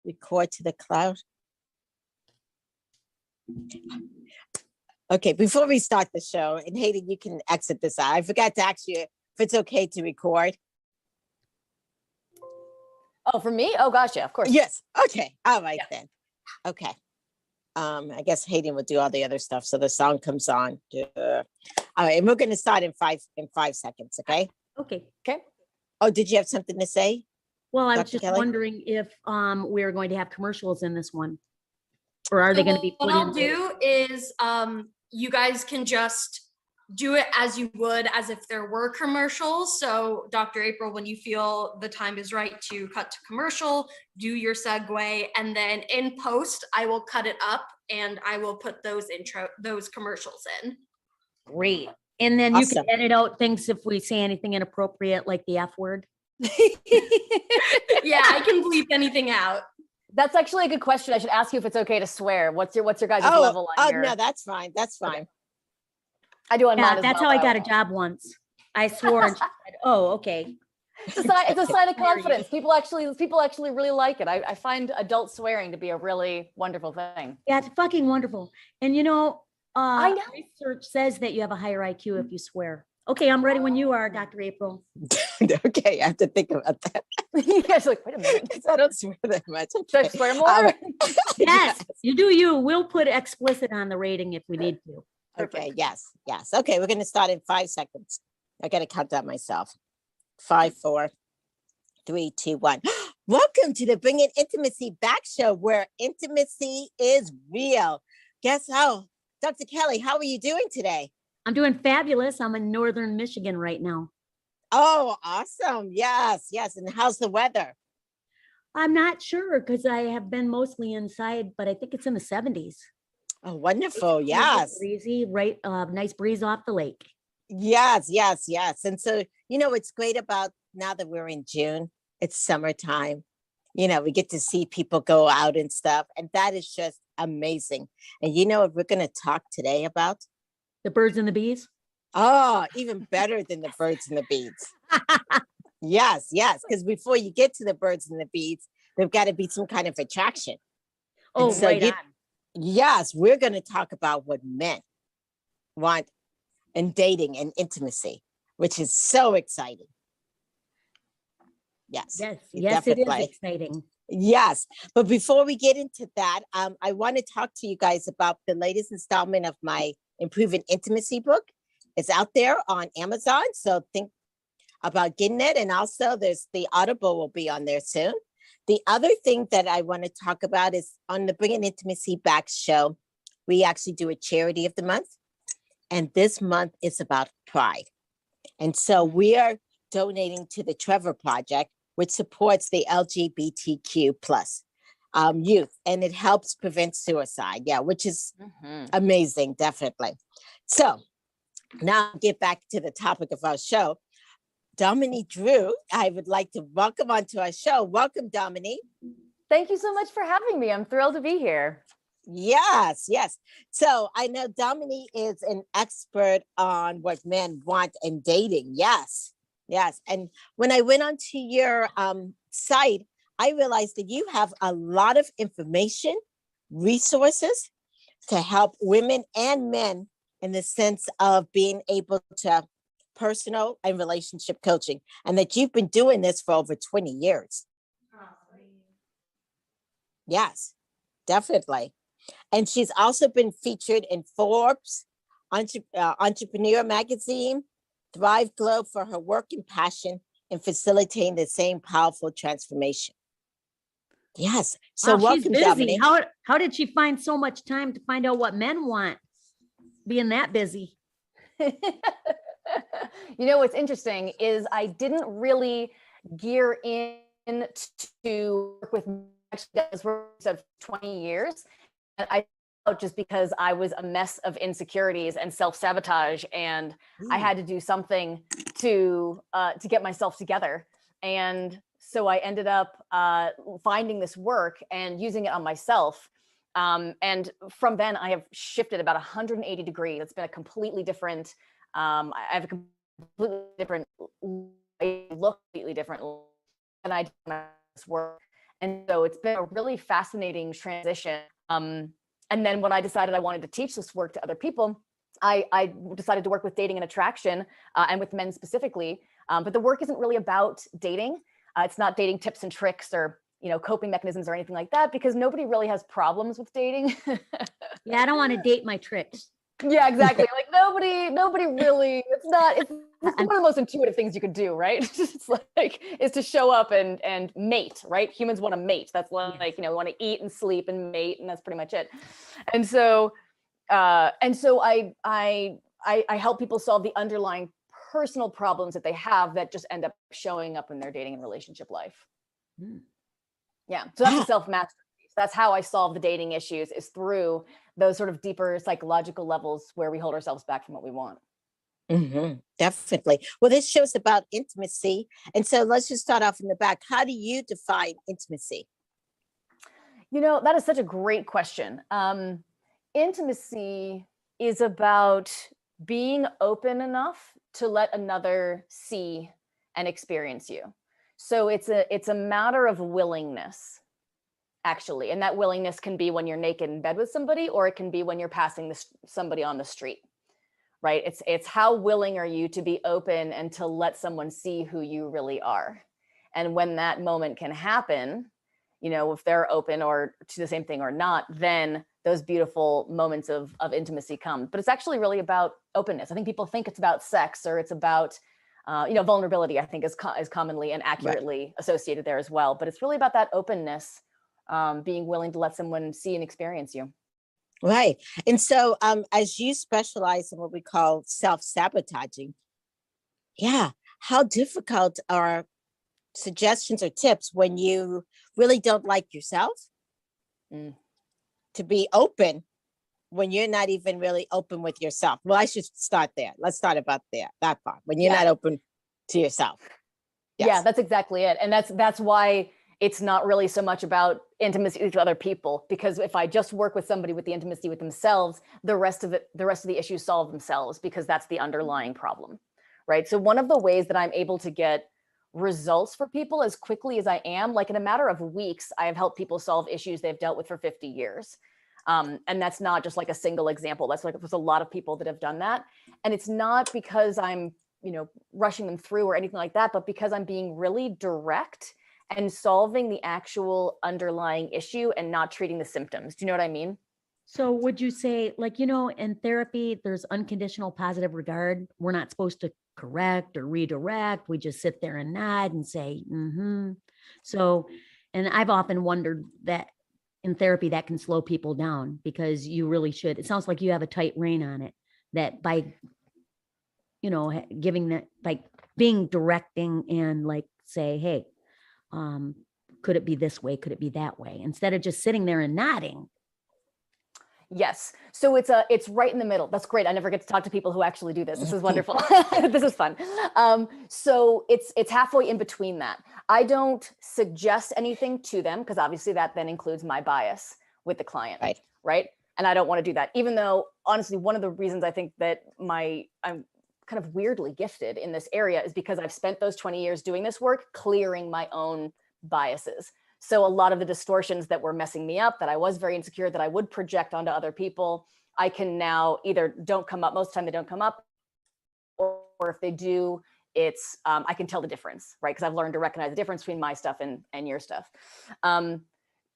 Record to the cloud. Okay, before we start the show, and Hayden, you can exit this out. I forgot to ask you if it's okay to record. Oh, for me? Oh, gosh, yeah, of course. Yes. Okay. All right, then. Okay. I guess Hayden will do all the other stuff. So the sound comes on. All right, and we're going to start in five seconds. Okay. Okay. Okay. Oh, did you have something to say? Well, I was Dr. just Kelly? wondering if we're going to have commercials in this one, or are they going to be put what in? I'll do is you guys can just do it as you would as if there were commercials. So Dr. April, when you feel the time is right to cut to commercial, do your segue, and then in post, I will cut it up and I will put those commercials in. Great. And then Awesome. you can edit out things if we say anything inappropriate, like the F word. Yeah, I can bleep anything out. That's actually a good question. I should ask you if it's okay to swear. What's your guys' level on here? No, that's fine. That's fine. Okay. I do on mine as That's well, how I but got a job once. I swore and she said, "Oh, okay." It's a sign of confidence. People actually really like it. I find adult swearing to be a really wonderful thing. Yeah, it's fucking wonderful. And I know. Research says that you have a higher IQ if you swear. Okay, I'm ready when you are, Dr. April. Okay, I have to think about that. Yes, like, wait a minute. I don't swear that much. Okay. Should I swear more? Yes, you do you. We'll put explicit on the rating if we need to. Okay, yes. Okay, we're going to start in 5 seconds. I got to count that myself. 5, 4, 3, 2, 1. Welcome to the Bring It Intimacy Back Show, where intimacy is real. Guess how? Dr. Kelly, how are you doing today? I'm doing fabulous. I'm in northern Michigan right now. Oh, awesome. Yes. And how's the weather? I'm not sure because I have been mostly inside, but I think it's in the 70s. Oh, wonderful. Yes. Breezy, right? Nice breeze off the lake. Yes. And so, what's great about now that we're in June, it's summertime. We get to see people go out and stuff. And that is just amazing. And you know what we're going to talk today about? The birds and the bees? Oh, even better than the birds and the bees. Yes. Because before you get to the birds and the bees, there've got to be some kind of attraction. Oh, so right on. Yes, we're going to talk about what men want in dating and intimacy, which is so exciting. Yes, it is exciting. Yes, but before we get into that, I want to talk to you guys about the latest installment of my Improving Intimacy book. It's out there on Amazon, so think about getting it. And also there's the Audible will be on there soon. The other thing that I want to talk about is on the Bringing Intimacy Back show, we actually do a charity of the month. And this month is about pride. And so we are donating to the Trevor Project, which supports the LGBTQ plus youth. And it helps prevent suicide. Yeah, which is amazing, definitely. So now get back to the topic of our show. Dominey Drew, I would like to welcome onto our show. Welcome, Dominey. Thank you so much for having me. I'm thrilled to be here. Yes. So I know Dominey is an expert on what men want in dating. Yes. And when I went onto your site, I realized that you have a lot of information, resources to help women and men in the sense of being able to personal and relationship coaching, and that you've been doing this for over 20 years. Yes, definitely. And she's also been featured in Forbes, Entrepreneur Magazine, Thrive Globe for her work and passion in facilitating the same powerful transformation. Yes. So wow, welcome, she's busy. Dominey. How did she find so much time to find out what men want, being that busy? What's interesting is I didn't really gear in to work with guys for 20 years. And I thought just because I was a mess of insecurities and self-sabotage, and I had to do something to get myself together. And so I ended up finding this work and using it on myself. And from then I have shifted about 180 degrees. It's been a completely different, I have a completely different look, completely different. And I do this work. And so it's been a really fascinating transition. And then when I decided I wanted to teach this work to other people, I decided to work with dating and attraction, and with men specifically. But the work isn't really about dating. It's not dating tips and tricks or, coping mechanisms or anything like that, because nobody really has problems with dating. Yeah, I don't want to date my tricks. Yeah, exactly. Like nobody really, it's one of the most intuitive things you could do, right? It's like, is to show up and mate, right? Humans want to mate. That's like, we want to eat and sleep and mate, and that's pretty much it. And so I help people solve the underlying personal problems that they have that just end up showing up in their dating and relationship life. Yeah. So that's the self-mastery. That's how I solve the dating issues, is through those sort of deeper psychological levels where we hold ourselves back from what we want. Definitely. Well, this show's about intimacy. And so let's just start off in the back. How do you define intimacy? That is such a great question. Intimacy is about being open enough to let another see and experience you. So it's a matter of willingness, actually. And that willingness can be when you're naked in bed with somebody, or it can be when you're passing somebody on the street, right? It's how willing are you to be open and to let someone see who you really are. And when that moment can happen, if they're open or to the same thing or not, then those beautiful moments of intimacy come. But it's actually really about openness. I think people think it's about sex, or it's about, vulnerability, I think is commonly and accurately associated there as well. But it's really about that openness, being willing to let someone see and experience you. Right. And so as you specialize in what we call self-sabotaging, how difficult are suggestions or tips when you really don't like yourself to be open when you're not even really open with yourself? Well, I should start there. Let's start about that part, when you're not open to yourself. Yes. Yeah, that's exactly it. And that's why it's not really so much about intimacy with other people, because if I just work with somebody with the intimacy with themselves, the rest of the issues solve themselves, because that's the underlying problem, right? So one of the ways that I'm able to get results for people as quickly as I am, like in a matter of weeks, I have helped people solve issues they've dealt with for 50 years. And that's not just like a single example. There's a lot of people that have done that. And it's not because I'm, rushing them through or anything like that, but because I'm being really direct and solving the actual underlying issue and not treating the symptoms. Do you know what I mean? So would you say, in therapy, there's unconditional positive regard. We're not supposed to correct or redirect. We just sit there and nod and say, So, and I've often wondered that in therapy that can slow people down, because you really should. It sounds like you have a tight rein on it, that by, giving that, like being directing and say, hey, could it be this way? Could it be that way? Instead of just sitting there and nodding. Yes. So it's right in the middle. That's great. I never get to talk to people who actually do this. This is wonderful. This is fun. So it's halfway in between that. I don't suggest anything to them, because obviously that then includes my bias with the client. Right. And I don't want to do that, even though honestly, one of the reasons I think that I'm kind of weirdly gifted in this area is because I've spent those 20 years doing this work, clearing my own biases. So a lot of the distortions that were messing me up, that I was very insecure, that I would project onto other people, I can now either don't come up, most of the time they don't come up, or if they do, it's, I can tell the difference, right? Because I've learned to recognize the difference between my stuff and your stuff.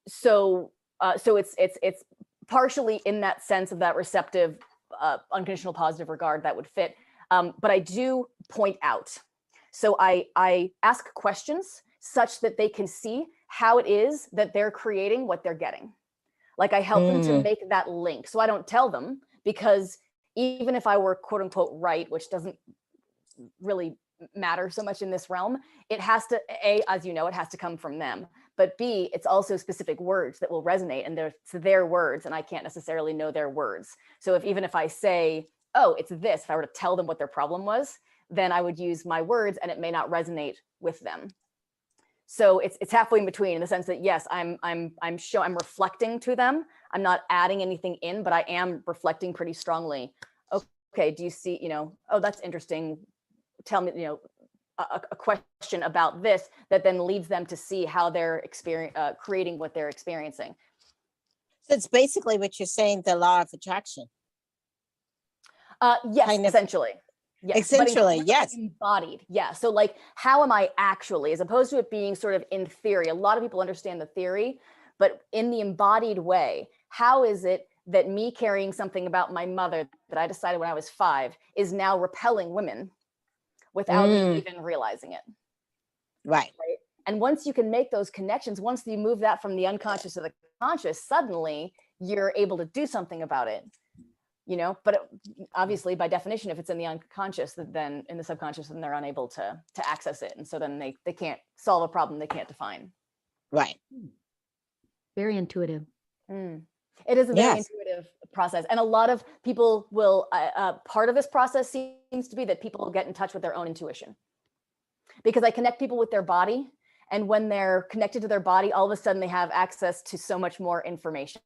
So it's partially in that sense of that receptive, unconditional positive regard that would fit. But I do point out. So I ask questions such that they can see how it is that they're creating what they're getting. Like I help them to make that link. So I don't tell them, because even if I were quote unquote right, which doesn't really matter so much in this realm, it has to, A, as you know, it has to come from them. But B, it's also specific words that will resonate, and it's their words, and I can't necessarily know their words. So even if I say, oh, it's this, if I were to tell them what their problem was, then I would use my words and it may not resonate with them. So it's halfway in between, in the sense that yes, I'm reflecting to them. I'm not adding anything in, but I am reflecting pretty strongly. Okay, do you see, oh, that's interesting. Tell me, a question about this that then leads them to see how they're creating what they're experiencing. So it's basically what you're saying, the law of attraction. Yes, Kind of. essentially. Yes, Essentially, but yes. embodied. Yeah. So like, how am I actually, as opposed to it being sort of in theory? A lot of people understand the theory, but in the embodied way, how is it that me carrying something about my mother that I decided when I was 5 is now repelling women without me even realizing it? Right. Right. And once you can make those connections, once you move that from the unconscious to the conscious, suddenly you're able to do something about it. You know, but obviously by definition, if it's in the unconscious, then in the subconscious, then they're unable to access it. And so then they can't solve a problem they can't define. Right. Very intuitive. It is a very intuitive process. And a lot of people will, part of this process seems to be that people get in touch with their own intuition. Because I connect people with their body. And when they're connected to their body, all of a sudden they have access to so much more information,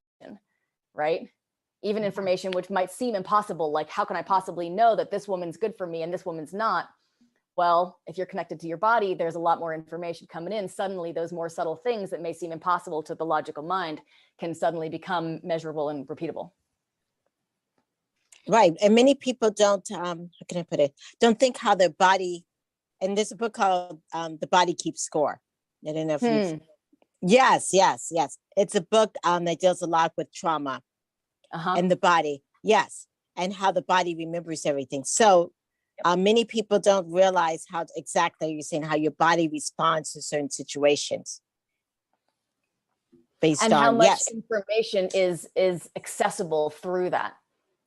right? Even information which might seem impossible, like how can I possibly know that this woman's good for me and this woman's not? Well, if you're connected to your body, there's a lot more information coming in. Suddenly those more subtle things that may seem impossible to the logical mind can suddenly become measurable and repeatable. Right. And many people don't, how can I put it? Don't think how their body, and there's a book called The Body Keeps Score. I don't know if you've, yes. It's a book that deals a lot with trauma. And the body, yes, and how the body remembers everything. So many people don't realize how exactly you're saying how your body responds to certain situations based and on how much information is accessible through that.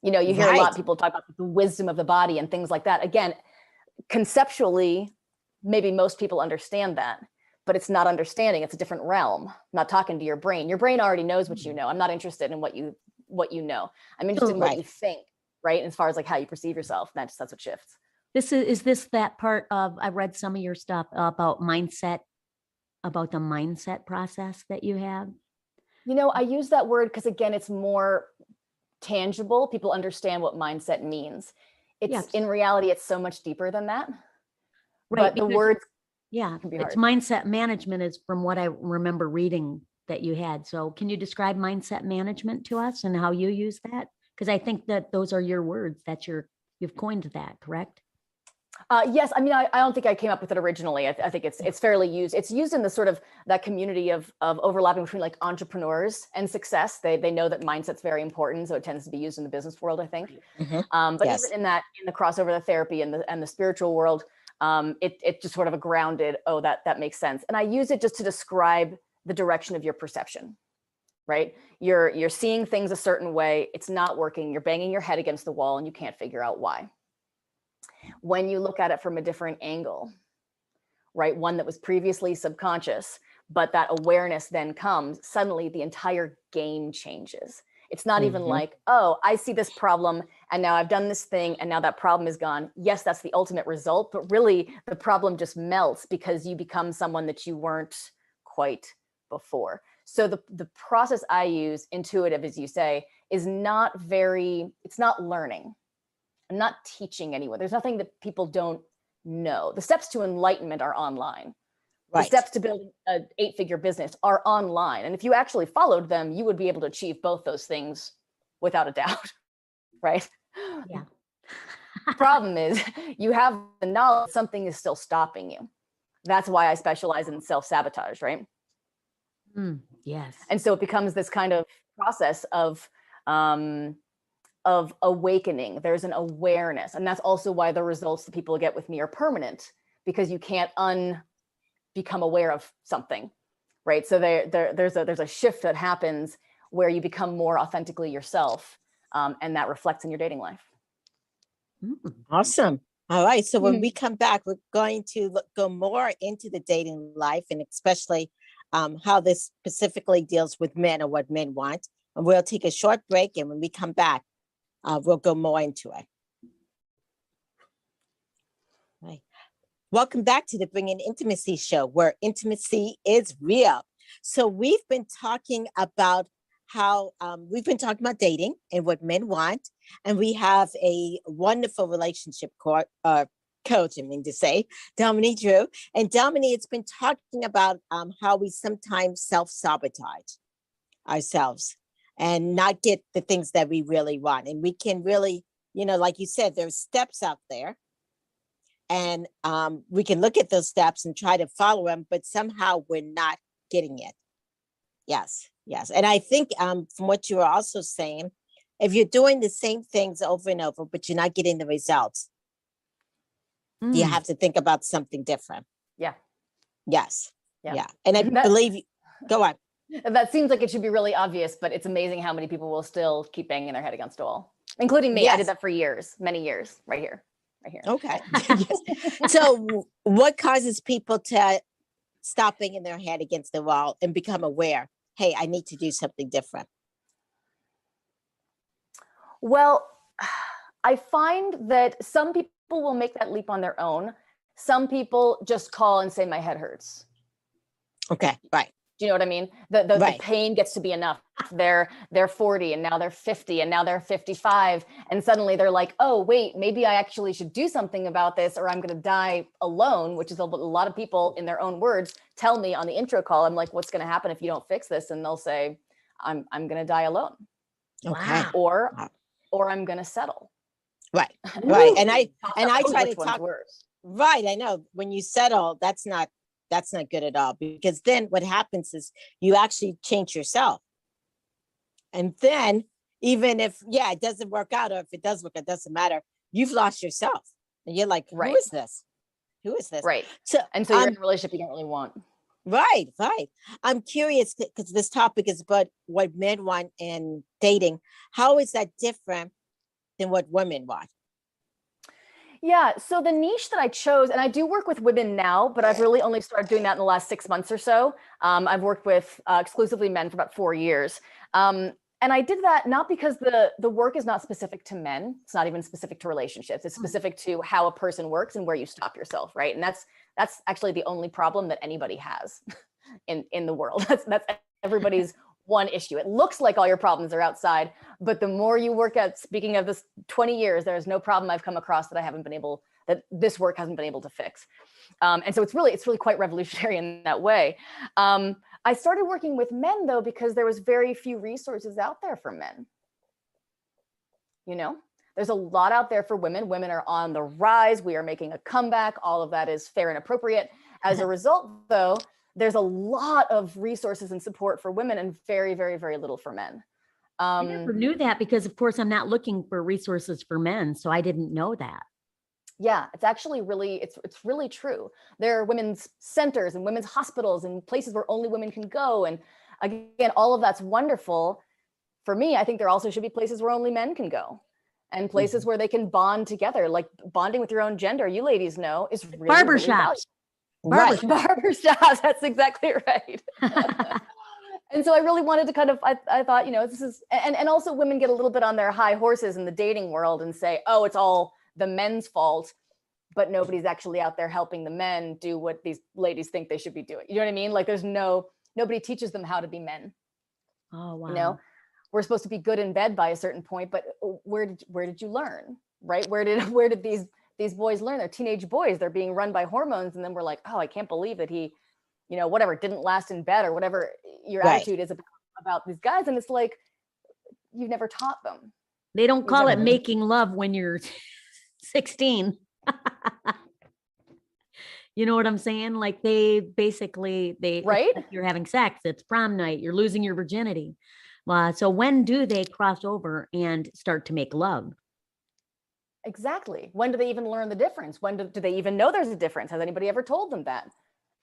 You know, you hear a lot of people talk about the wisdom of the body and things like that. Again, conceptually, maybe most people understand that, but it's not understanding. It's a different realm. I'm not talking to your brain. Your brain already knows what you know. I'm not interested in what you know. I'm interested in what you think, right? As far as like how you perceive yourself, that's what shifts. Is this that part of, I read some of your stuff about mindset, about the mindset process that you have? You know, I use that word because again, it's more tangible. People understand what mindset means. It's in reality, it's so much deeper than that. Right. But the words can be hard. It's mindset management is from what I remember reading that you had. So can you describe mindset management to us and how you use that? Because I think that those are your words. You've coined that, correct? Yes. I mean, I don't think I came up with it originally. I think it's fairly used. It's used in the sort of that community of overlapping between like entrepreneurs and success. They know that mindset's very important. So it tends to be used in the business world, I think. But even in the crossover, the therapy and the spiritual world, it just sort of a grounded, that makes sense. And I use it just to describe the direction of your perception, right? You're seeing things a certain way. It's not working. You're banging your head against the wall and you can't figure out why. When you look at it from a different angle, right? One that was previously subconscious, but that awareness then comes, suddenly the entire game changes. It's not even like, I see this problem and now I've done this thing and now that problem is gone. Yes, that's the ultimate result, but really the problem just melts because you become someone that you weren't quite before. So the process I use, intuitive, as you say, is it's not learning. I'm not teaching anyone. There's nothing that people don't know. The steps to enlightenment are online. The steps to build an 8-figure business are online. And if you actually followed them, you would be able to achieve both those things without a doubt, right? Yeah. The problem is you have the knowledge, something is still stopping you. That's why I specialize in self-sabotage, right? Yes. And so it becomes this kind of process of awakening. There's an awareness. And that's also why the results that people get with me are permanent, because you can't become aware of something, right? So there's a shift that happens where you become more authentically yourself, and that reflects in your dating life. Awesome. All right. So when we come back, we're going to go more into the dating life and especially how this specifically deals with men and what men want. And we'll take a short break. And when we come back, we'll go more into it. Right. Welcome back to the Bringing Intimacy Show, where intimacy is real. So we've been talking about how we've been talking about dating and what men want. And we have a wonderful relationship coach, I mean to say, Dominey Drew. And Dominey, it's been talking about how we sometimes self-sabotage ourselves and not get the things that we really want. And we can really, you know, like you said, there's steps out there. And we can look at those steps and try to follow them, but somehow we're not getting it. Yes, yes. And I think from what you were also saying, if you're doing the same things over and over, but you're not getting the results, you have to think about something different. Yeah. Yes. Yeah. Yeah. And I believe you, go on. That seems like it should be really obvious, but it's amazing how many people will still keep banging their head against a wall, including me. I did that for years, many years, right here. Okay. So what causes people to stop banging their head against the wall and become aware, hey, I need to do something different? Well, I find that some people will make that leap on their own. Some people just call and say, my head hurts. Okay, right. Do you know what I mean? The pain gets to be enough. They're 40 and now they're 50 and now they're 55. And suddenly they're like, oh, wait, maybe I actually should do something about this or I'm going to die alone, which is a lot of people in their own words tell me on the intro call. I'm like, what's going to happen if you don't fix this? And they'll say, I'm going to die alone. Okay. Or I'm going to settle. Right. Right. And I try to talk. Worse. Right. I know when you settle, that's not good at all, because then what happens is you actually change yourself. And then even if, it doesn't work out, or if it does work, it doesn't matter. You've lost yourself and you're like, who is this? Who is this? Right. So you're in a relationship you don't really want. Right. Right. I'm curious because this topic is about what men want in dating. How is that different than what women want? Yeah. So the niche that I chose, and I do work with women now, but I've really only started doing that in the last 6 months or so. I've worked with exclusively men for about 4 years. And I did that not because the work is not specific to men. It's not even specific to relationships. It's specific to how a person works and where you stop yourself. Right. And that's actually the only problem that anybody has in the world. That's everybody's one issue. It looks like all your problems are outside, but the more you work at, speaking of this 20 years, there's no problem I've come across that this work hasn't been able to fix. And so it's really quite revolutionary in that way. I started working with men though, because there was very few resources out there for men. You know, there's a lot out there for women. Women are on the rise. We are making a comeback. All of that is fair and appropriate. As a result though, there's a lot of resources and support for women and very, very, very little for men. I never knew that because, of course, I'm not looking for resources for men, so I didn't know that. Yeah, it's actually it's really true. There are women's centers and women's hospitals and places where only women can go. And again, all of that's wonderful. For me, I think there also should be places where only men can go and places where they can bond together, like bonding with your own gender. You ladies know is really barbershops. Barbershops. That's exactly right. And so I really wanted to kind of, I thought, you know, this is, and also women get a little bit on their high horses in the dating world and say, oh, it's all the men's fault, but nobody's actually out there helping the men do what these ladies think they should be doing. You know what I mean? Like nobody teaches them how to be men. Oh, wow. You know, we're supposed to be good in bed by a certain point, but where did you learn? Right? Where did these boys learn? They're teenage boys. They're being run by hormones. And then we're like, oh, I can't believe that he, you know, whatever, didn't last in bed or whatever your attitude is about these guys. And it's like, you've never taught them. They don't call it making love when you're 16. You know what I'm saying? Like they right? Like you're having sex. It's prom night. You're losing your virginity. So when do they cross over and start to make love? Exactly. When do they even learn the difference? When do they even know there's a difference? Has anybody ever told them that?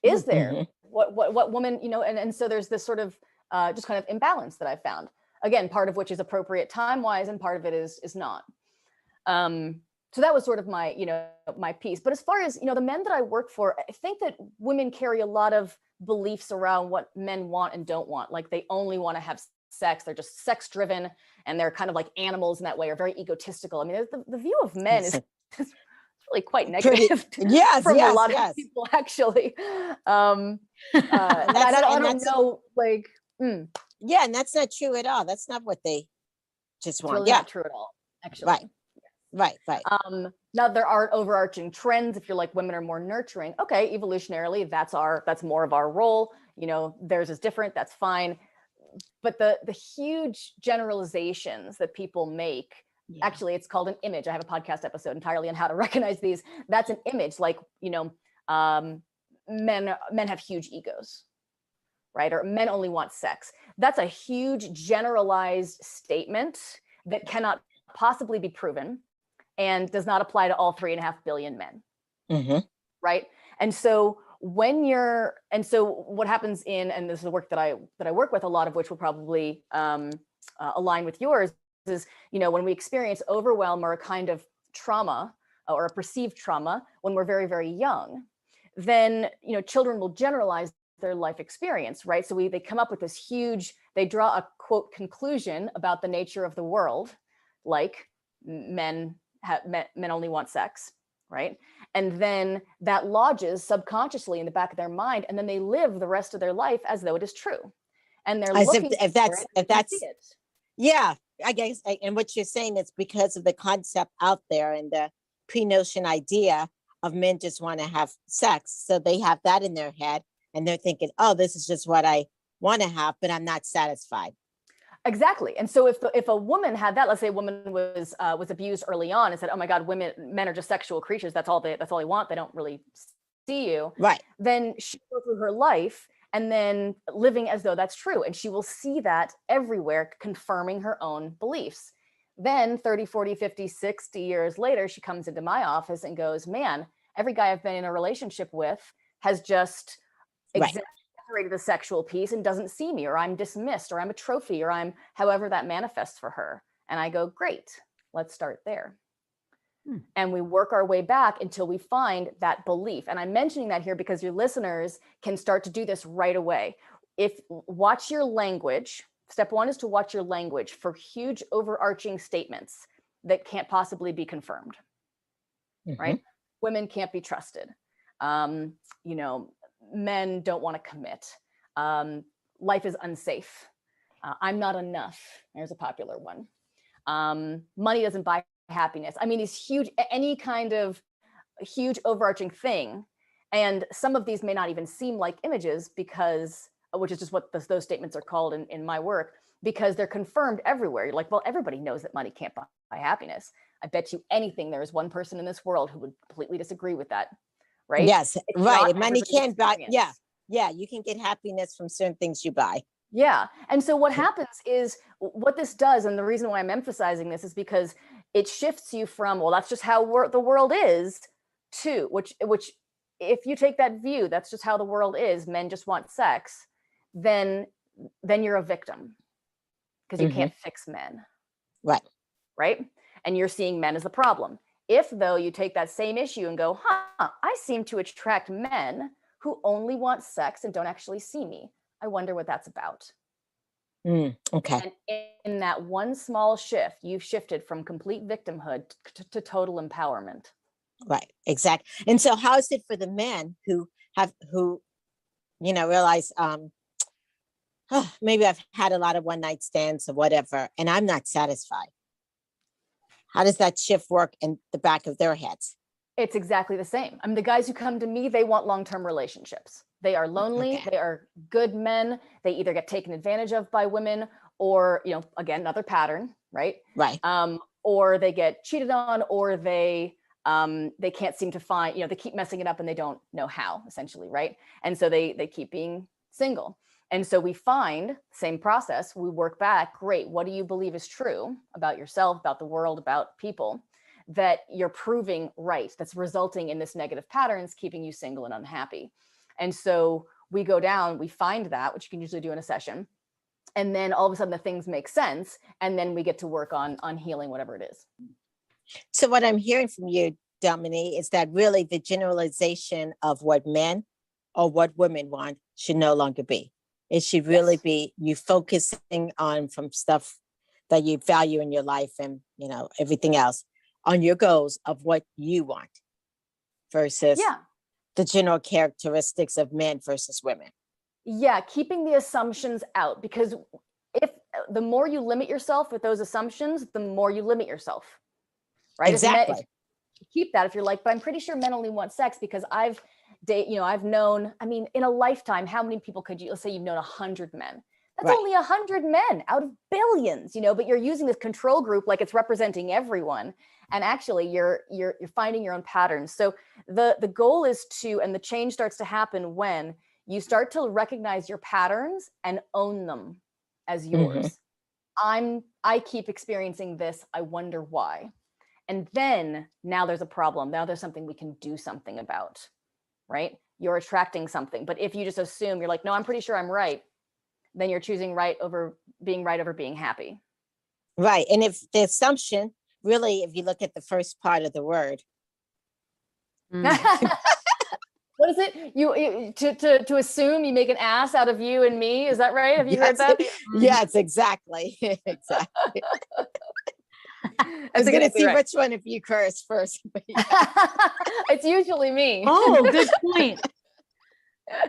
Is there? What woman, you know, and so there's this sort of just kind of imbalance that I found. Again, part of which is appropriate time-wise and part of it is not. So that was sort of my, you know, my piece. But as far as, you know, the men that I work for, I think that women carry a lot of beliefs around what men want and don't want. Like they only want to have sex. They're just sex driven and they're kind of like animals in that way, or very egotistical. I mean, the view of men is really quite negative from a lot of people, actually. And I don't know, like, yeah, and that's not true at all. That's not what they just want. Really not true at all, actually. Right. Now, there are overarching trends. If you're like, women are more nurturing, okay, evolutionarily, that's more of our role. You know, theirs is different, that's fine. But the huge generalizations that people make, actually, it's called an image. I have a podcast episode entirely on how to recognize these. That's an image, like, you know, men have huge egos, right? Or men only want sex. That's a huge generalized statement that cannot possibly be proven and does not apply to all 3.5 billion men. Mm-hmm. Right. And so what happens and this is the work that I work with, a lot of which will probably align with yours, is, you know, when we experience overwhelm or a kind of trauma or a perceived trauma when we're very, very young, then, you know, children will generalize their life experience, right? So they come up with this huge, they draw a quote conclusion about the nature of the world, like men only want sex, right? And then that lodges subconsciously in the back of their mind, and then they live the rest of their life as though it is true. And they're As looking if for it, if they that's see it. yeah, I guess. And what you're saying is because of the concept out there and the pre-notion idea of men just want to have sex, so they have that in their head, and they're thinking, "Oh, this is just what I want to have, but I'm not satisfied." Exactly. And so if a woman had that, let's say a woman was abused early on and said, "Oh my God, men are just sexual creatures. That's all they want. They don't really see you." Right. Then she will go through her life and then living as though that's true. And she will see that everywhere, confirming her own beliefs. Then 30, 40, 50, 60 years later, she comes into my office and goes, "Man, every guy I've been in a relationship with has just exaggerated the sexual piece and doesn't see me, or I'm dismissed, or I'm a trophy, or I'm however that manifests for her." And I go, "Great, let's start there." And we work our way back until we find that belief. And I'm mentioning that here because your listeners can start to do this right away. Watch your language. Step one is to watch your language for huge overarching statements that can't possibly be confirmed, right? Women can't be trusted. You know, men don't want to commit. Life is unsafe. I'm not enough. There's a popular one. Money doesn't buy happiness. I mean, these huge, any kind of huge overarching thing. And some of these may not even seem like images because, which is just what those statements are called in my work, because they're confirmed everywhere. You're like, well, everybody knows that money can't buy happiness. I bet you anything there is one person in this world who would completely disagree with that, right? Yes, It's right. not Money everybody's can't buy. experience. Yeah, you can get happiness from certain things you buy. Yeah. And so what happens is what this does, and the reason why I'm emphasizing this is because it shifts you from, well, that's just how the world is, to which if you take that view, that's just how the world is, men just want sex, then you're a victim because you can't fix men. Right. And you're seeing men as the problem. If though you take that same issue and go, I seem to attract men who only want sex and don't actually see me. I wonder what that's about. Okay. And in that one small shift, you've shifted from complete victimhood to total empowerment. Right. Exactly. And so how is it for the men who realize, maybe I've had a lot of one night stands or whatever, and I'm not satisfied. How does that shift work in the back of their heads? It's exactly the same. I mean, the guys who come to me, they want long-term relationships. They are lonely. Okay. They are good men. They either get taken advantage of by women or, again, another pattern, right? Right. Or they get cheated on, or they can't seem to find, they keep messing it up and they don't know how, essentially, right? And so they keep being single. And so we find, same process, we work back, great, what do you believe is true about yourself, about the world, about people, that you're proving right, that's resulting in this negative patterns, keeping you single and unhappy. And so we go down, we find that, which you can usually do in a session. And then all of a sudden the things make sense. And then we get to work on healing whatever it is. So what I'm hearing from you, Dominey, is that really the generalization of what men or what women want should no longer be. It should really be you focusing on from stuff that you value in your life and, everything else on your goals of what you want versus the general characteristics of men versus women. Yeah, keeping the assumptions out, because if the more you limit yourself with those assumptions, the more you limit yourself, right? Exactly. keep that if you're like, but I'm pretty sure men only want sex because I've known, I mean, in a lifetime, how many people could you, let's say you've known 100 men. That's Right. only 100 men out of billions, but you're using this control group like it's representing everyone. And actually you're finding your own patterns. So the goal is and the change starts to happen when you start to recognize your patterns and own them as yours. I keep experiencing this. I wonder why. And then now there's a problem. Now there's something we can do something about, right? You're attracting something. But if you just assume you're like, no, I'm pretty sure I'm right, then you're choosing right over being happy. Right. And if the assumption, really, if you look at the first part of the word. What is it? You to assume you make an ass out of you and me. Is that right? Have you heard that? Yes, exactly. Exactly. I was going to see which one of you curse first. It's usually me. Oh, good point.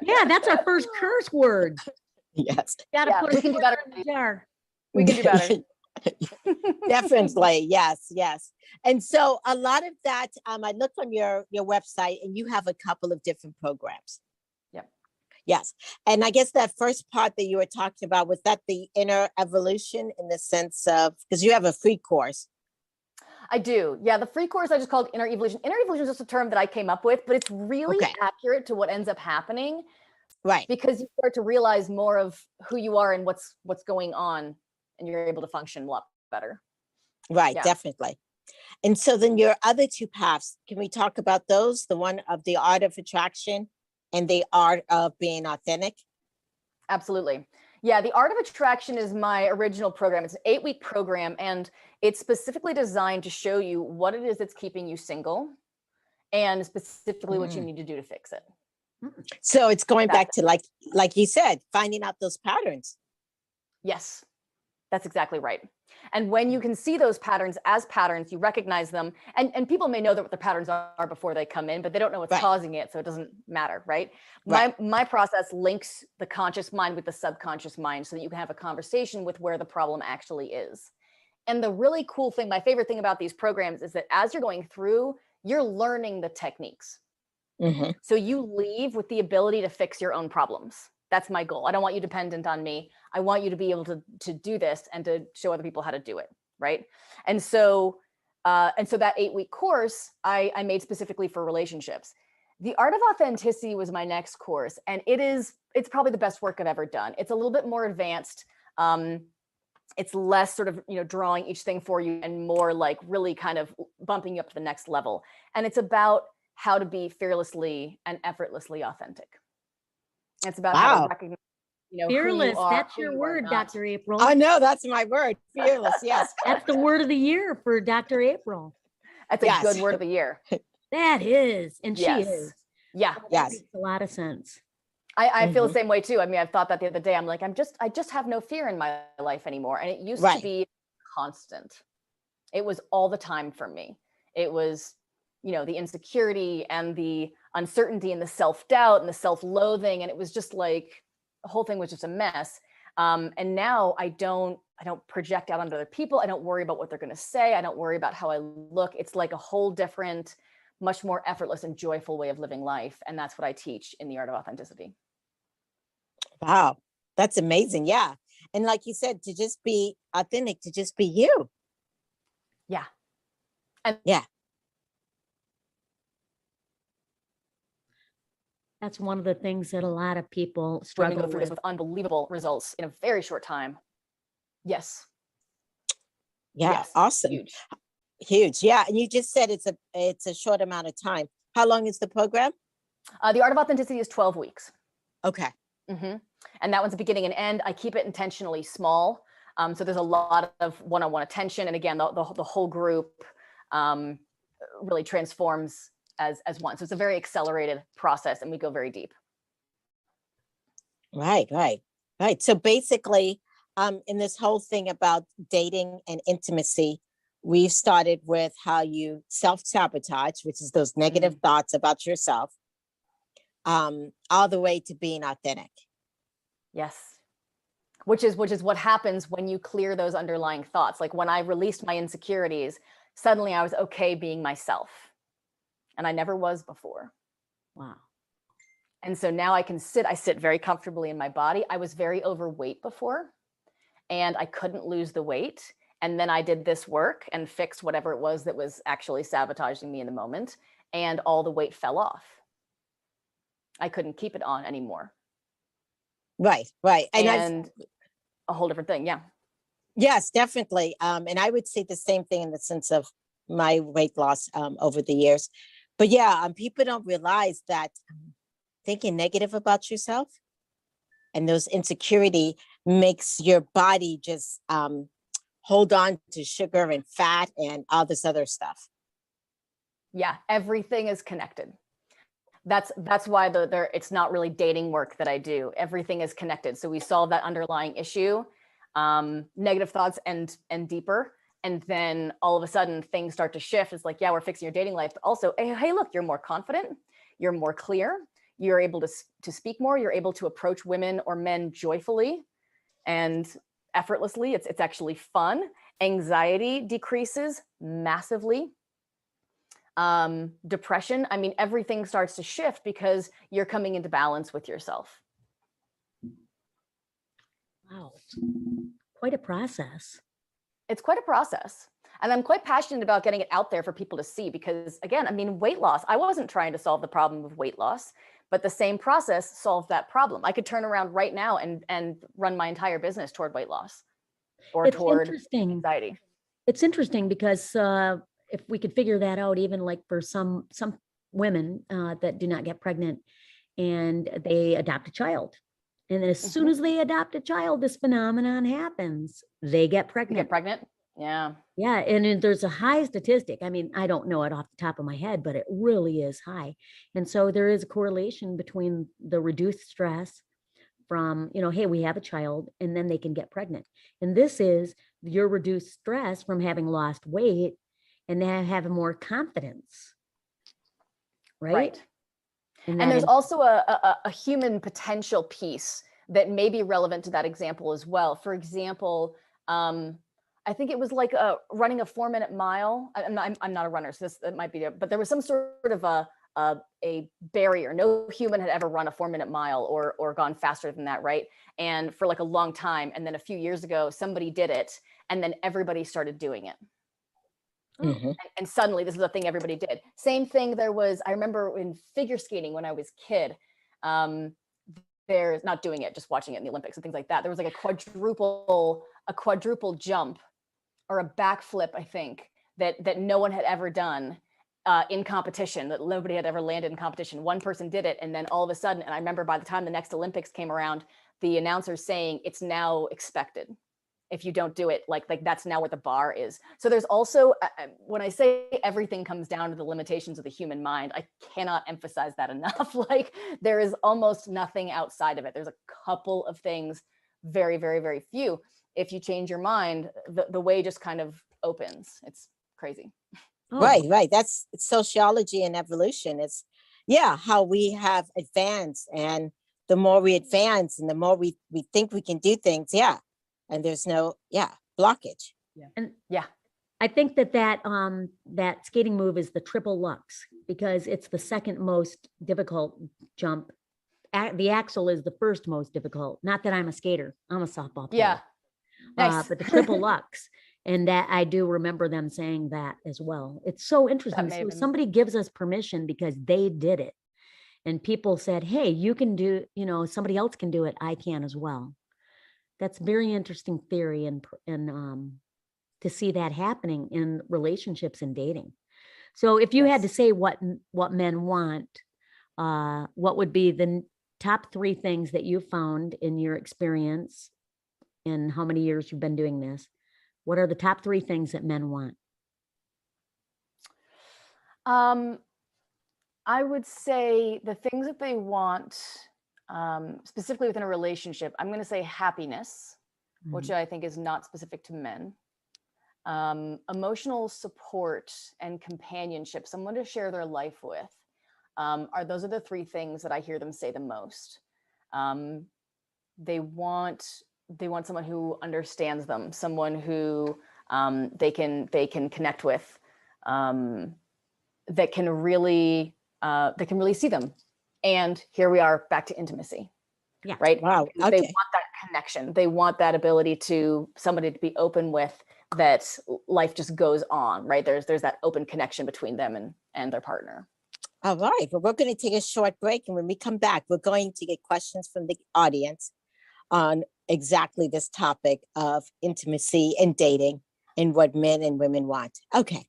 Yeah, that's our first curse word. Yes. Put we can do better. in the jar. We can do better. Definitely. Yes. And so a lot of that, I looked on your website and you have a couple of different programs. Yep. Yes. And I guess that first part that you were talking about, was that the inner evolution in the sense of, because you have a free course. I do. Yeah. The free course I just called Inner Evolution. Inner Evolution is just a term that I came up with, but it's really accurate to what ends up happening. Right. Because you start to realize more of who you are and what's going on, and you're able to function a lot better. Right. Yeah. Definitely. And so then your other two paths, can we talk about those? The one of the art of attraction and the art of being authentic? Absolutely. Yeah. The Art of Attraction is my original program. It's an 8-week program, and it's specifically designed to show you what it is that's keeping you single and specifically what you need to do to fix it. So it's going back to like you said, finding out those patterns. Yes, that's exactly right. And when you can see those patterns as patterns, you recognize them, and people may know that what the patterns are before they come in, but they don't know what's causing it. So it doesn't matter, right? My process links the conscious mind with the subconscious mind so that you can have a conversation with where the problem actually is. And the really cool thing, my favorite thing about these programs is that as you're going through, you're learning the techniques. So you leave with the ability to fix your own problems. That's my goal. I don't want you dependent on me. I want you to be able to do this and to show other people how to do it, right? And so that 8-week course I made specifically for relationships. The Art of Authenticity was my next course, and it's probably the best work I've ever done. It's a little bit more advanced. It's less sort of drawing each thing for you and more like really kind of bumping you up to the next level. And it's about how to be fearlessly and effortlessly authentic. It's about how to recognize, fearless. That's your word, Dr. April. I know, that's my word. Fearless. Yes. That's the word of the year for Dr. April. That's a good word of the year. That is. And she is. Yeah. That makes a lot of sense. I feel the same way too. I mean, I've thought that the other day. I'm like, I just have no fear in my life anymore. And it used to be constant. It was all the time for me. It was, the insecurity and the uncertainty and the self-doubt and the self-loathing. And it was just like, the whole thing was just a mess. And now I don't project out onto other people. I don't worry about what they're going to say. I don't worry about how I look. It's like a whole different, much more effortless and joyful way of living life. And that's what I teach in the Art of Authenticity. Wow. That's amazing. Yeah. And like you said, to just be authentic, to just be you. Yeah. That's one of the things that a lot of people struggle through this with unbelievable results in a very short time. Yes. Yeah. Yes. Awesome. Huge. Yeah. And you just said it's a short amount of time. How long is the program? The Art of Authenticity is 12 weeks. Okay. And that one's a beginning and end. I keep it intentionally small. So there's a lot of one-on-one attention. And again, the whole group really transforms as one. So it's a very accelerated process and we go very deep. Right. So basically, in this whole thing about dating and intimacy, we've started with how you self-sabotage, which is those negative thoughts about yourself, all the way to being authentic. Yes. Which is what happens when you clear those underlying thoughts. Like when I released my insecurities, suddenly I was okay being myself. and I never was before. Wow. And so now I sit very comfortably in my body. I was very overweight before, and I couldn't lose the weight. And then I did this work and fixed whatever it was that was actually sabotaging me in the moment, and all the weight fell off. I couldn't keep it on anymore. Right. And a whole different thing. Yeah. Yes, definitely. And I would say the same thing in the sense of my weight loss over the years. But yeah, people don't realize that thinking negative about yourself and those insecurity makes your body just hold on to sugar and fat and all this other stuff. Yeah, everything is connected. That's why it's not really dating work that I do. Everything is connected. So we solve that underlying issue, negative thoughts and deeper. And then all of a sudden things start to shift. It's like, yeah, we're fixing your dating life. But also, hey, look, you're more confident. You're more clear. You're able to speak more. You're able to approach women or men joyfully and effortlessly. It's actually fun. Anxiety decreases massively. Depression, I mean, everything starts to shift because you're coming into balance with yourself. Wow. Quite a process. It's quite a process. And I'm quite passionate about getting it out there for people to see because, again, I mean, weight loss, I wasn't trying to solve the problem of weight loss, but the same process solved that problem. I could turn around right now and run my entire business toward weight loss or It's toward interesting. anxiety. It's interesting because if we could figure that out, even like for some women that do not get pregnant and they adopt a child. And then as soon as they adopt a child, this phenomenon happens. They get You pregnant. get pregnant? Yeah. Yeah. And there's a high statistic. I mean, I don't know it off the top of my head, but it really is high. And so there is a correlation between the reduced stress from, hey, we have a child, and then they can get pregnant. And this is your reduced stress from having lost weight and then having more confidence. Right. And there's also a human potential piece that may be relevant to that example as well. For example, I think it was like running a 4-minute mile. I'm not a runner, so that might be, but there was some sort of a barrier. No human had ever run a 4-minute mile or gone faster than that, right? And for like a long time. And then a few years ago, somebody did it, and then everybody started doing it. And suddenly this is a thing everybody did. Same thing. I remember in figure skating when I was a kid, there's not doing it, just watching it in the Olympics and things like that. There was like a quadruple jump or a backflip, I think, that no one had ever done in competition, that nobody had ever landed in competition. One person did it. And then all of a sudden, and I remember by the time the next Olympics came around, the announcer saying it's now expected. If you don't do it, like that's now what the bar is. So there's also, when I say everything comes down to the limitations of the human mind, I cannot emphasize that enough. Like there is almost nothing outside of it. There's a couple of things, very, very, very few. If you change your mind, the way just kind of opens. It's crazy. Oh. Right. That's sociology and evolution. It's how we have advanced, and the more we advance and the more we think we can do things. And there's no blockage. And I think that skating move is the triple lux because it's the second most difficult jump. The axle is the first most difficult. Not that I'm a skater, I'm a softball player. Yeah. Nice. But the triple lux, and that I do remember them saying that as well. It's so interesting. So somebody gives us permission because they did it, and people said, "Hey, you can do. Somebody else can do it. I can as well." That's very interesting theory, and to see that happening in relationships and dating. So if you had to say what men want, what would be the top 3 things that you found in your experience in how many years you've been doing this? What are the top 3 things that men want? I would say the things that they want, specifically within a relationship, I'm going to say happiness, which I think is not specific to men. Emotional support and companionship, someone to share their life with. Those are the 3 things that I hear them say the most. They want someone who understands them, someone who they can connect with, that can really see them. And here we are back to intimacy. Yeah. Right. Wow. They Okay. want that connection. They want that ability to somebody to be open with, that life just goes on. Right. There's that open connection between them and their partner. All right. Well, we're going to take a short break. And when we come back, we're going to get questions from the audience on exactly this topic of intimacy and dating and what men and women want. Okay.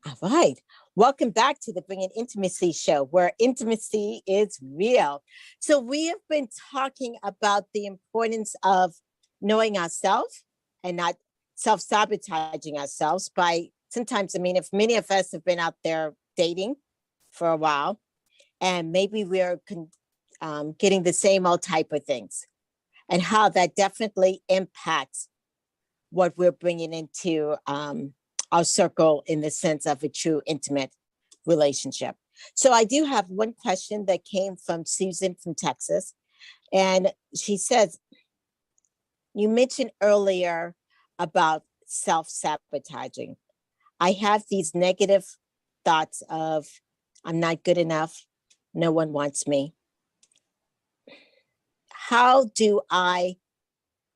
All right. Welcome back to the Bringing Intimacy show, where intimacy is real. So we have been talking about the importance of knowing ourselves and not self-sabotaging ourselves by sometimes, I mean, if many of us have been out there dating for a while, and maybe we're getting the same old type of things, and how that definitely impacts what we're bringing into our circle in the sense of a true intimate relationship. So I do have one question that came from Susan from Texas. And she says, you mentioned earlier about self-sabotaging. I have these negative thoughts of, I'm not good enough. No one wants me. How do I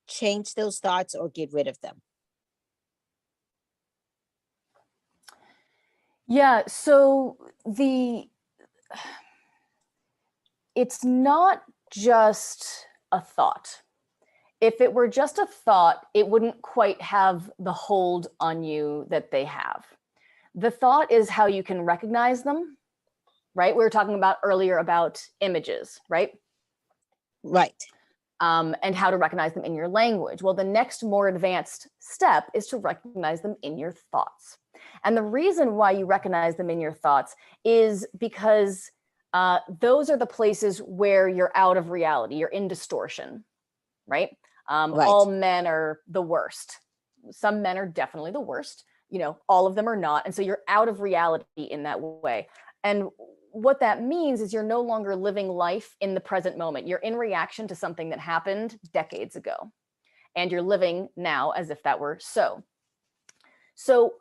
change those thoughts or get rid of them? Yeah, so it's not just a thought. If it were just a thought, it wouldn't quite have the hold on you that they have. The thought is how you can recognize them, right? We were talking about earlier about images, right? Right. And how to recognize them in your language. Well, the next more advanced step is to recognize them in your thoughts. And the reason why you recognize them in your thoughts is because those are the places where you're out of reality, you're in distortion, right? Right. All men are the worst. Some men are definitely the worst, all of them are not. And so you're out of reality in that way. And what that means is you're no longer living life in the present moment. You're in reaction to something that happened decades ago, and you're living now as if that were so. So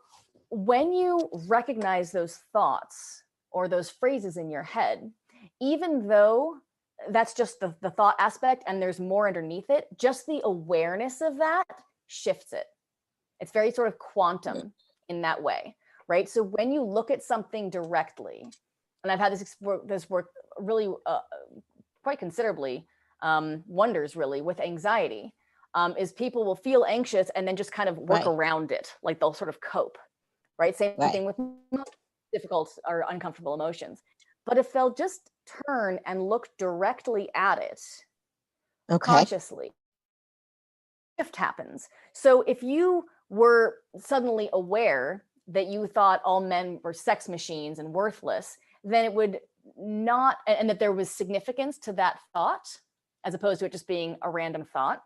when you recognize those thoughts or those phrases in your head, even though that's just the thought aspect and there's more underneath it, just the awareness of that shifts it. It's very sort of quantum in that way, right? So when you look at something directly, and I've had this work really quite considerably, wonders really with anxiety, is people will feel anxious and then just kind of work around it, like they'll sort of cope, right? Same thing with difficult or uncomfortable emotions. But if they'll just turn and look directly at it consciously, shift happens. So if you were suddenly aware that you thought all men were sex machines and worthless, then it would not, and that there was significance to that thought, as opposed to it just being a random thought.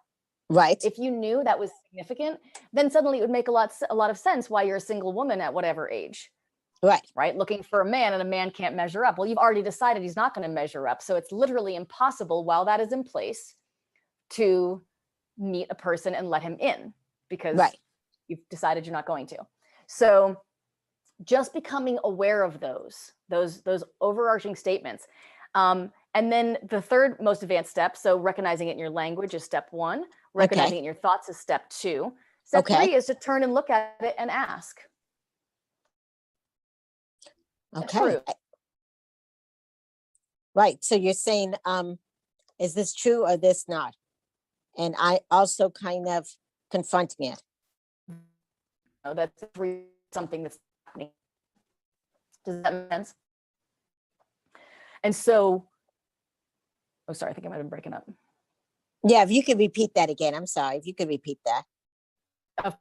Right. If you knew that was significant, then suddenly it would make a lot of sense why you're a single woman at whatever age. Right. Looking for a man, and a man can't measure up. Well, you've already decided he's not going to measure up. So it's literally impossible while that is in place to meet a person and let him in, because you've decided you're not going to. So just becoming aware of those overarching statements. And then the third most advanced step, so recognizing it in your language, is step 1. Recognizing it in your thoughts is step 2. Step 3 is to turn and look at it and ask. Okay. Right. So you're saying, is this true or this not? And I also kind of confronting it. That's something that's happening. Does that make sense? And so, oh, sorry, I think I might have been breaking up. Yeah, if you could repeat that again. I'm sorry. If you could repeat that. Of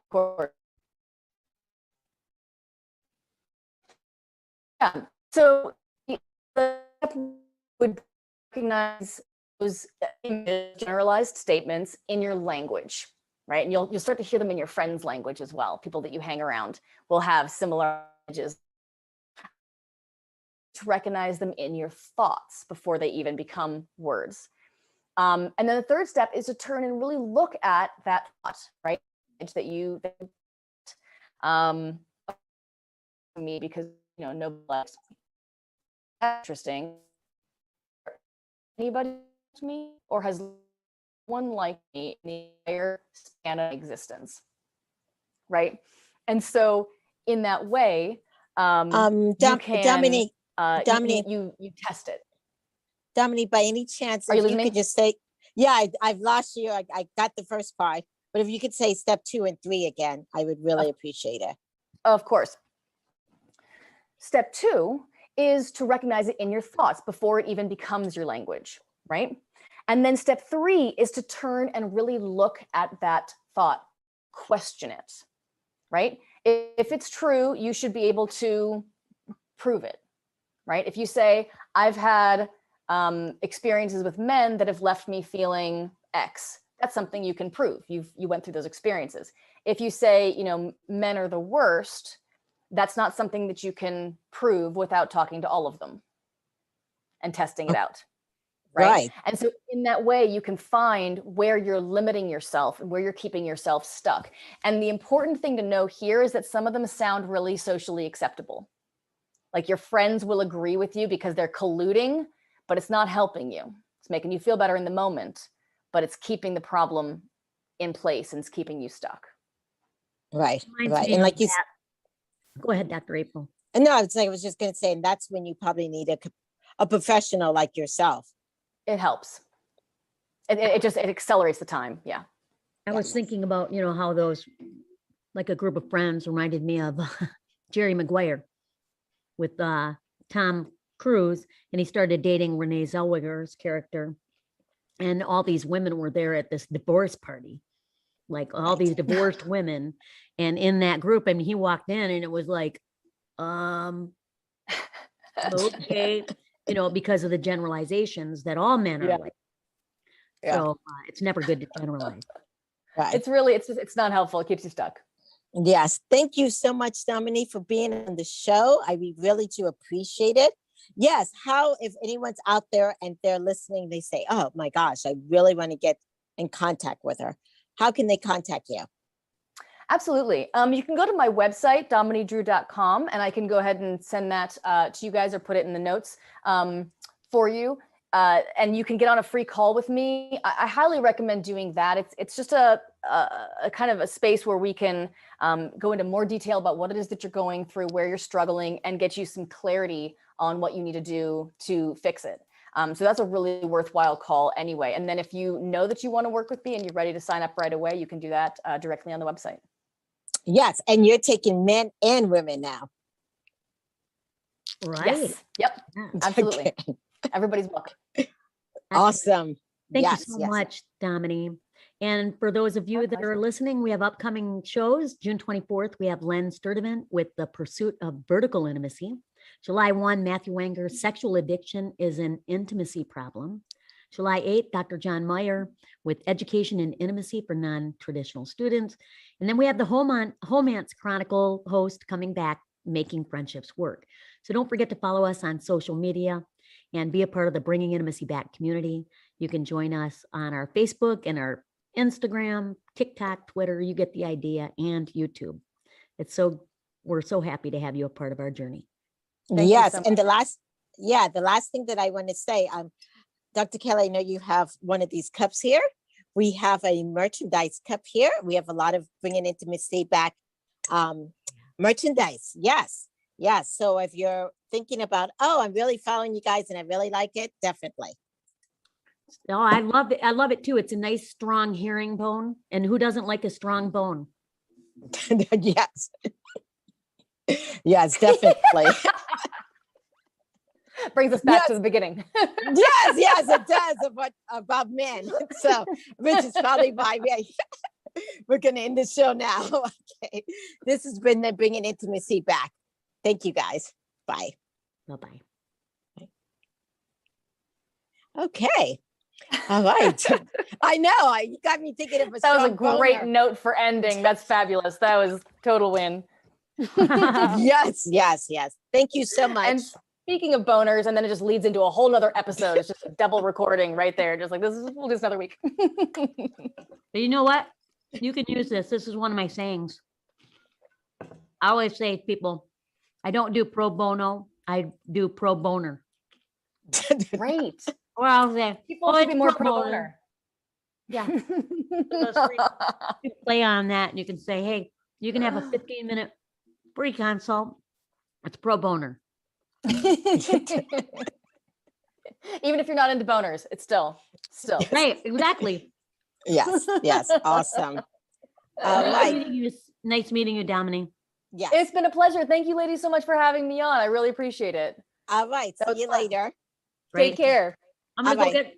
course. Yeah. So the would recognize those generalized statements in your language, right? And you'll start to hear them in your friends' language as well. People that you hang around will have similar languages. To recognize them in your thoughts before they even become words. And then the third step is to turn and really look at that thought, right? That you me because, nobody likes me. That's interesting. Anybody liked me, or has one liked me in the entire span of existence? Right. And so in that way, you can, Dominique, you test it. Dominique, by any chance, Are you if you losing could me? just say, yeah, I've lost you. I got the first part, but if you could say step 2 and 3 again, I would really appreciate it. Of course. Step 2 is to recognize it in your thoughts before it even becomes your language, right? And then step 3 is to turn and really look at that thought, question it, right? If it's true, you should be able to prove it, right? If you say, I've had experiences with men that have left me feeling X, that's something you can prove. You went through those experiences. If you say, men are the worst, that's not something that you can prove without talking to all of them and testing it out. Right. And so in that way, you can find where you're limiting yourself and where you're keeping yourself stuck. And the important thing to know here is that some of them sound really socially acceptable. Like your friends will agree with you because they're colluding, but it's not helping you. It's making you feel better in the moment, but it's keeping the problem in place and it's keeping you stuck. Right. Reminds Right. me And of like you, that. Go ahead, Dr. April. no, I was just going to say, and that's when you probably need a professional like yourself. It helps. It accelerates the time. Yeah. I was thinking about, how those, like a group of friends reminded me of Jerry Maguire with Tom Cruise, and he started dating Renee Zellweger's character. And all these women were there at this divorce party, like all these divorced women. And in that group, I mean, he walked in and it was like, okay, because of the generalizations that all men are like. So it's never good to generalize. Right. It's really, it's not helpful. It keeps you stuck. Yes. Thank you so much, Dominique, for being on the show. We really do appreciate it. Yes. If anyone's out there and they're listening, they say, oh my gosh, I really want to get in contact with her. How can they contact you? Absolutely. You can go to my website, domineydrew.com, and I can go ahead and send that to you guys or put it in the notes for you. And you can get on a free call with me. I highly recommend doing that. It's just a kind of a space where we can go into more detail about what it is that you're going through, where you're struggling, and get you some clarity on what you need to do to fix it. So that's a really worthwhile call anyway. And then if you know that you want to work with me and you're ready to sign up right away, you can do that directly on the website. Yes. And you're taking men and women now. Right. Yes. Yep. Absolutely. Okay. Everybody's welcome. Awesome. Thank you so much, Dominey. And for those of you that are listening, we have upcoming shows. June 24th, we have Len Sturdivant with The Pursuit of Vertical Intimacy. July 1, Matthew Wanger's Sexual Addiction is an Intimacy Problem. July 8th, Dr. John Meyer with Education and Intimacy for Non-Traditional Students. And then we have the Homance Chronicle host coming back, Making Friendships Work. So don't forget to follow us on social media and be a part of the Bringing Intimacy Back community. You can join us on our Facebook and our Instagram, TikTok, Twitter, you get the idea, and YouTube. We're so happy to have you a part of our journey. Yes. And the last thing that I want to say, Dr. Kelly, I know you have one of these cups here. We have a merchandise cup here. We have a lot of Bringing Intimacy Back merchandise. Yes. Yes. So if you're thinking about, I'm really following you guys and I really like it, definitely. Oh, I love it. I love it too. It's a nice, strong herringbone. And who doesn't like a strong bone? Yes. Yes, definitely. Brings us back to the beginning. Yes, it does. About men. So, which is probably why we're going to end the show now. Okay. This has been the Bringing Intimacy Back. Thank you, guys. Bye. Bye-bye. Okay. All right. I know. You got me thinking of That was a great boner. note for ending. That's fabulous. That was total win. Yes. Thank you so much. And speaking of boners, and then it just leads into a whole nother episode. It's just a double recording right there. Just like we'll do this another week. But you know what? You can use this. This is one of my sayings. I always say to people, I don't do pro bono. I do pro boner. Great. Or I'll say, People "Oh, should be it's more pro pro boner." boner. Yeah. You play on that and you can say, hey, you can have a 15-minute free consult. It's pro boner. Even if you're not into boners, it's still. Right, exactly. Yes, yes, awesome. All Nice right, meeting you, nice meeting you, Dominey. yes. It's been a pleasure. Thank you, ladies, so much for having me on. I really appreciate it. All right, That was see you fun. later. Great. Take care. I'm gonna go Bye-bye. get,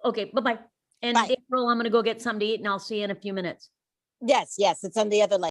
okay, bye-bye. And Bye. April, I'm gonna go get something to eat and I'll see you in a few minutes. Yes, yes, it's on the other line.